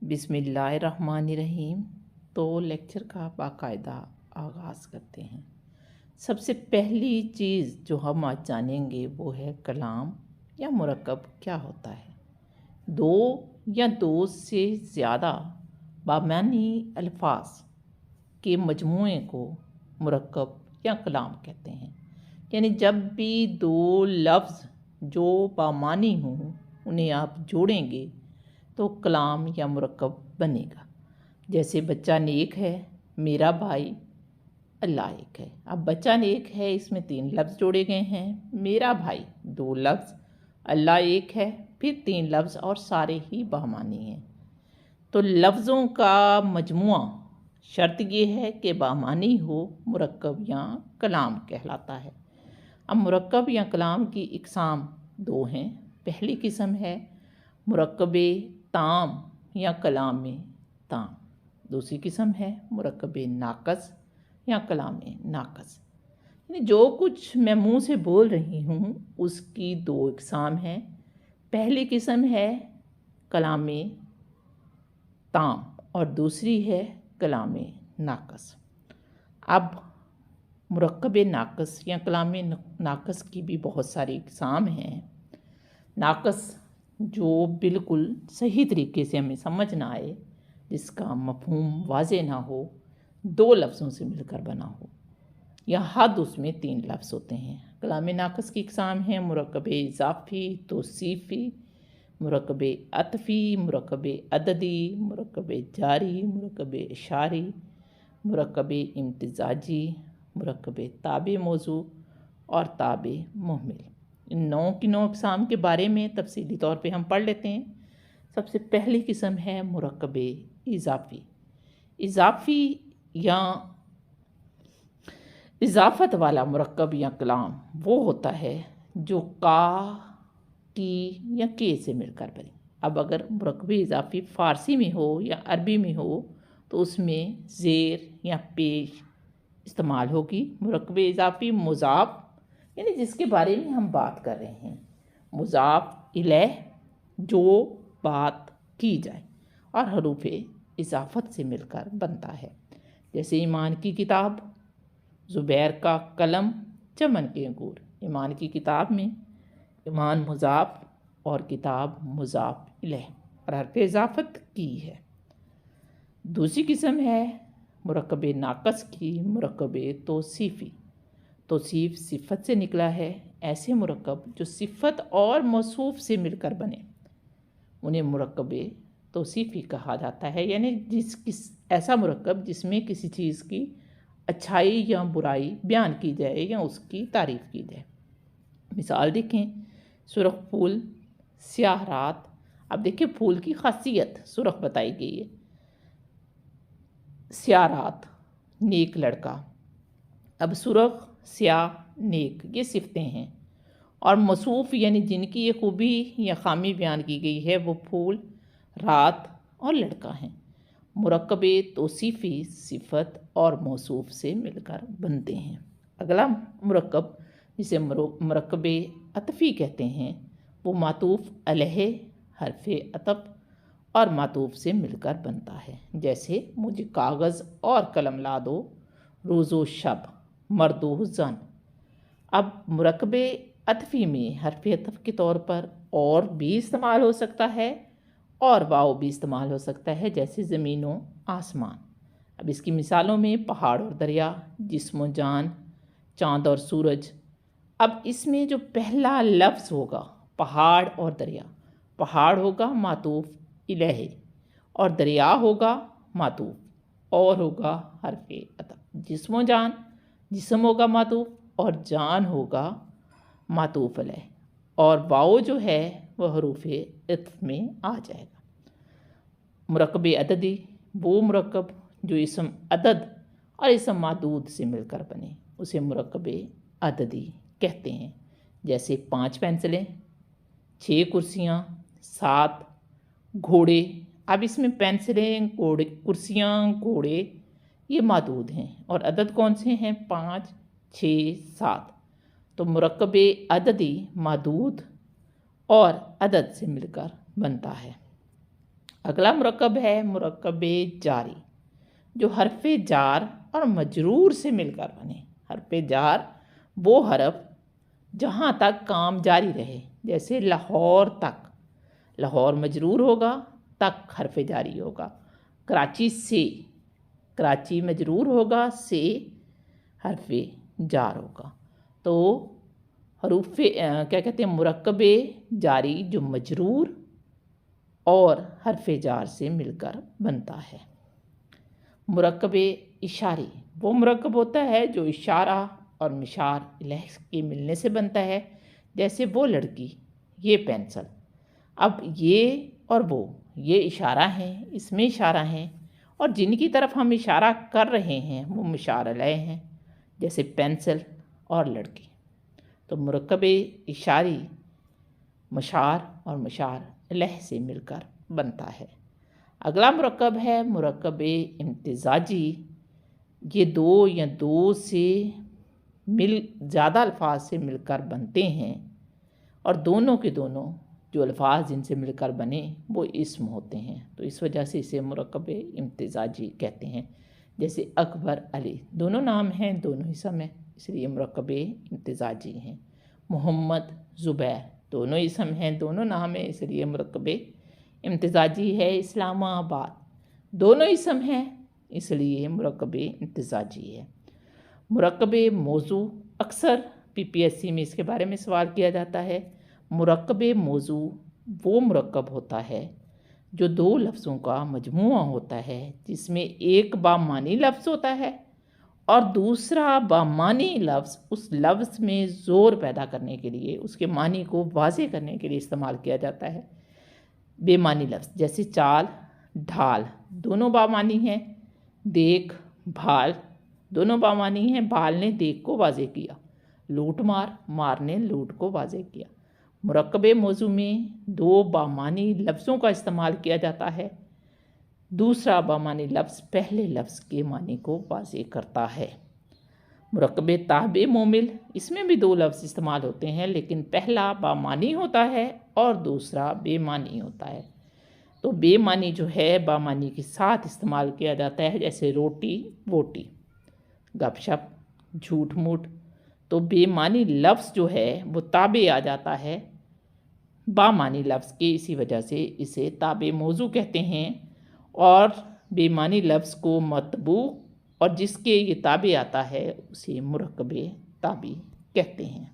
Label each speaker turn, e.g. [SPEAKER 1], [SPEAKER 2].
[SPEAKER 1] بسم اللہ الرحمن الرحیم۔ تو لیکچر کا باقاعدہ آغاز کرتے ہیں۔ سب سے پہلی چیز جو ہم آج جانیں گے وہ ہے کلام یا مرکب کیا ہوتا ہے۔ دو یا دو سے زیادہ بامعنی الفاظ کے مجموعے کو مرکب یا کلام کہتے ہیں۔ یعنی جب بھی دو لفظ جو بامعنی ہوں انہیں آپ جوڑیں گے تو کلام یا مرکب بنے گا۔ جیسے بچہ نیک ہے، میرا بھائی، اللہ ایک ہے۔ اب بچہ نیک ہے، اس میں 3 لفظ جوڑے گئے ہیں، میرا بھائی 2 لفظ، اللہ ایک ہے، پھر 3 لفظ اور سارے ہی بامعنی ہیں۔ تو لفظوں کا مجموعہ شرط یہ ہے کہ بامعنی ہو، مرکب یا کلام کہلاتا ہے۔ اب مرکب یا کلام کی اقسام 2 ہیں۔ پہلی قسم ہے مرکب تام یا کلام تام، دوسری قسم ہے مرکب ناقص یا کلام ناقص۔ یعنی جو کچھ میں منہ سے بول رہی ہوں اس کی 2 اقسام ہیں۔ پہلی قسم ہے کلام تام اور دوسری ہے کلام ناقص۔ اب مرکب ناقص یا کلام ناقص کی بھی بہت ساری اقسام ہیں۔ ناقص جو بالکل صحیح طریقے سے ہمیں سمجھ نہ آئے، جس کا مفہوم واضح نہ ہو، 2 لفظوں سے مل کر بنا ہو، یا حد اس میں 3 لفظ ہوتے ہیں۔ کلام ناقص کی اقسام ہیں مرکب اضافی، توصیفی، مرکب عطفی، مرکب عددی، مرکب جاری، مرکب اشاری، مرکب امتزاجی، مرکب تابع موضوع اور تابع مہمل۔ ان 9 کی 9 اقسام کے بارے میں تفصیلی طور پہ ہم پڑھ لیتے ہیں۔ سب سے پہلی قسم ہے مرکب اضافی۔ اضافی یا اضافت والا مرکب یا کلام وہ ہوتا ہے جو کا، کی یا کے سے مل کر بنے۔ اب اگر مرکب اضافی فارسی میں ہو یا عربی میں ہو تو اس میں زیر یا پیش استعمال ہوگی۔ مرکب اضافی مضاف، یعنی جس کے بارے میں ہم بات کر رہے ہیں، مضاف الیہ جو بات کی جائے، اور حروف اضافت سے مل کر بنتا ہے۔ جیسے ایمان کی کتاب، زبیر کا قلم، چمن کے انگور۔ ایمان کی کتاب میں ایمان مضاف اور کتاب مضاف الیہ اور حرف اضافت کی ہے۔ دوسری قسم ہے مرکب ناقص کی، مرکب توصیفی۔ توصیف صفت سے نکلا ہے۔ ایسے مرکب جو صفت اور موصوف سے مل کر بنے انہیں مرکب توصیفی کہا جاتا ہے۔ یعنی ایسا مرکب جس میں کسی چیز کی اچھائی یا برائی بیان کی جائے یا اس کی تعریف کی جائے۔ مثال دیکھیں، سرخ پھول، سیاہ رات۔ اب دیکھیں پھول کی خاصیت سرخ بتائی گئی ہے، سیاہ رات، نیک لڑکا۔ اب سرخ، سیاہ، نیک یہ صفتیں ہیں، اور موصوف یعنی جن کی یہ خوبی یا خامی بیان کی گئی ہے وہ پھول، رات اور لڑکا ہیں۔ مرکب توصیفی صفت اور موصوف سے مل کر بنتے ہیں۔ اگلا مرکب جسے مرکب عطفی کہتے ہیں وہ معطوف علیہ، حرف عطف اور معطوف سے مل کر بنتا ہے۔ جیسے مجھے کاغذ اور قلم لا دو، روز و شب، مرد و زن۔ اب مرکب عطفی میں حرف عطف کے طور پر اور بھی استعمال ہو سکتا ہے اور واؤ بھی استعمال ہو سکتا ہے، جیسے زمین و آسمان۔ اب اس کی مثالوں میں پہاڑ اور دریا، جسم و جان، چاند اور سورج۔ اب اس میں جو پہلا لفظ ہوگا پہاڑ اور دریا، پہاڑ ہوگا معطوف الیہ اور دریا ہوگا معطوف اور ہوگا حرف عطف۔ جسم و جان، جسم ہوگا معطوف اور جان ہوگا معطوف علیہ، اور واؤ جو ہے وہ حروف عطف میں آ جائے گا۔ مرکب عددی وہ مرکب جو اسم عدد اور اسم معدود سے مل کر بنے اسے مرکب عددی کہتے ہیں۔ جیسے 5 پینسلیں، 6 کرسیاں، 7 گھوڑے۔ اب اس میں پینسلیں، کرسیاں، گھوڑے یہ معدود ہیں، اور عدد کون سے ہیں؟ 5، 6، 7۔ تو مرکب عددی معدود اور عدد سے مل کر بنتا ہے۔ اگلا مرکب ہے مرکب جاری، جو حرف جار اور مجرور سے مل کر بنے۔ حرف جار وہ حرف جہاں تک کام جاری رہے، جیسے لاہور تک، لاہور مجرور ہوگا، تک حرف جاری ہوگا۔ کراچی سے، کراچی مجرور ہوگا، سے حرف جار ہوگا۔ تو حروف کیا کہتے ہیں، مرکب جاری جو مجرور اور حرف جار سے مل کر بنتا ہے۔ مرکب اشاری وہ مرکب ہوتا ہے جو اشارہ اور مشار الیہ کے ملنے سے بنتا ہے، جیسے وہ لڑکی، یہ پینسل۔ اب یہ اور وہ، یہ اشارہ ہیں، اس میں اشارہ ہیں، اور جن کی طرف ہم اشارہ کر رہے ہیں وہ مشار الیہ ہیں، جیسے پینسل اور لڑکی۔ تو مرکب اشاری مشار اور مشار الیہ سے مل کر بنتا ہے۔ اگلا مرکب ہے مرکب امتزاجی، یہ دو یا دو سے زیادہ الفاظ سے مل کر بنتے ہیں، اور دونوں کے دونوں جو الفاظ جن سے مل کر بنے وہ اسم ہوتے ہیں، تو اس وجہ سے اسے مرکب امتزاجی کہتے ہیں۔ جیسے اکبر، علی، دونوں نام ہیں، دونوں اسم ہیں، اس لیے مرکب امتزاجی ہیں۔ محمد، زبیر، دونوں اسم ہیں، دونوں نام ہیں، اس لیے مرکب امتزاجی ہے۔ اسلام آباد، دونوں اسم ہیں، اس لیے مرکب امتزاجی ہے۔ مرکب موضوع، اکثر PPSC میں اس کے بارے میں سوال کیا جاتا ہے۔ مرکب موضوع وہ مرکب ہوتا ہے جو دو لفظوں کا مجموعہ ہوتا ہے، جس میں ایک بامعنی لفظ ہوتا ہے اور دوسرا بامعنی لفظ اس لفظ میں زور پیدا کرنے کے لیے، اس کے معنی کو واضح کرنے کے لیے استعمال کیا جاتا ہے۔ بے معنی لفظ جیسے چال، ڈھال، دونوں بامعنی ہیں۔ دیکھ، بھال، دونوں بامعنی ہیں، بھال نے دیکھ کو واضح کیا۔ لوٹ مار، مار نے لوٹ کو واضح کیا۔ مرکب موضوع میں دو بامعنی لفظوں کا استعمال کیا جاتا ہے، دوسرا بامعنی لفظ پہلے لفظ کے معنی کو واضح کرتا ہے۔ مرکب تابع مومل، اس میں بھی دو لفظ استعمال ہوتے ہیں، لیکن پہلا بامعنی ہوتا ہے اور دوسرا بے معنی ہوتا ہے۔ تو بے معنی جو ہے بامعنی کے ساتھ استعمال کیا جاتا ہے، جیسے روٹی، بوٹی، گپ شپ، جھوٹ موٹ۔ تو بے معنی لفظ جو ہے وہ تابع آ جاتا ہے بامعنی لفظ کے، اسی وجہ سے اسے تابع موضوع کہتے ہیں، اور بے معنی لفظ کو متبوع اور جس کے یہ تابع آتا ہے اسے مرکب تابع کہتے ہیں۔